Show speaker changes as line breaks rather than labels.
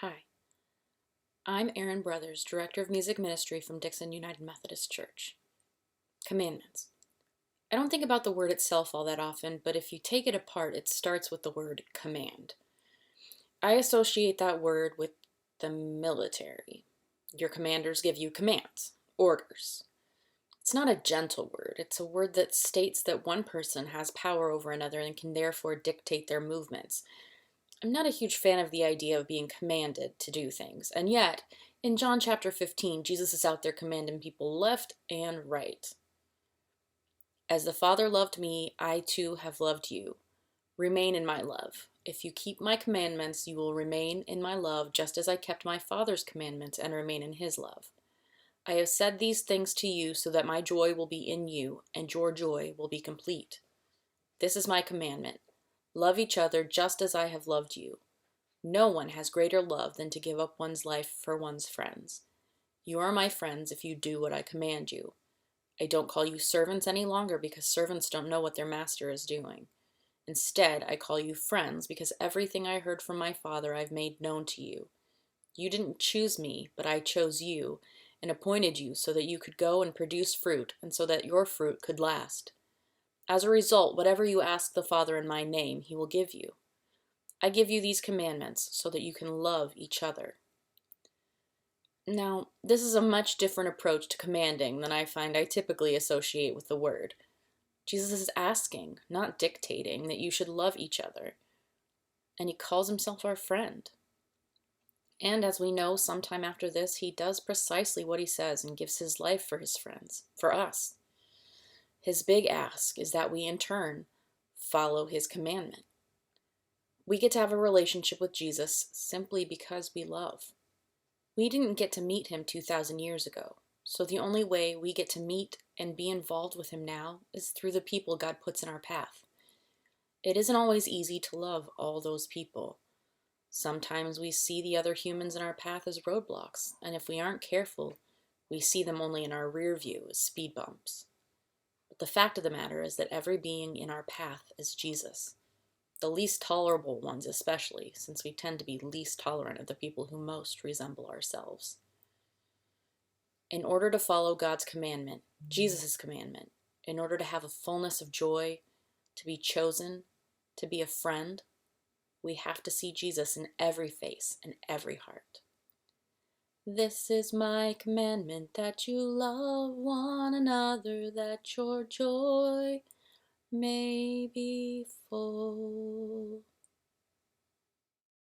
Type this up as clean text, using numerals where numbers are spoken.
Hi, I'm Erin Brothers, Director of Music Ministry from Dixon United Methodist Church. Commandments. I don't think about the word itself all that often, but if you take it apart, it starts with the word command. I associate that word with the military. Your commanders give you commands, orders. It's not a gentle word. It's a word that states that one person has power over another and can therefore dictate their movements. I'm not a huge fan of the idea of being commanded to do things, and yet, in John chapter 15, Jesus is out there commanding people left and right. As the Father loved me, I too have loved you. Remain in my love. If you keep my commandments, you will remain in my love, just as I kept my Father's commandments and remain in his love. I have said these things to you so that my joy will be in you, and your joy will be complete. This is my commandment. Love each other just as I have loved you. No one has greater love than to give up one's life for one's friends. You are my friends if you do what I command you. I don't call you servants any longer because servants don't know what their master is doing. Instead, I call you friends because everything I heard from my Father I've made known to you. You didn't choose me, but I chose you and appointed you so that you could go and produce fruit and so that your fruit could last. As a result, whatever you ask the Father in my name, he will give you. I give you these commandments so that you can love each other. Now, this is a much different approach to commanding than I find I typically associate with the word. Jesus is asking, not dictating, that you should love each other. And he calls himself our friend. And as we know, sometime after this, he does precisely what he says and gives his life for his friends, for us. His big ask is that we, in turn, follow his commandment. We get to have a relationship with Jesus simply because we love. We didn't get to meet him 2,000 years ago, so the only way we get to meet and be involved with him now is through the people God puts in our path. It isn't always easy to love all those people. Sometimes we see the other humans in our path as roadblocks, and if we aren't careful, we see them only in our rear view as speed bumps. But the fact of the matter is that every being in our path is Jesus. The least tolerable ones especially, since we tend to be least tolerant of the people who most resemble ourselves. In order to follow God's commandment, Jesus' commandment, in order to have a fullness of joy, to be chosen, to be a friend, we have to see Jesus in every face and every heart. This is my commandment, that you love one another, that your joy may be full.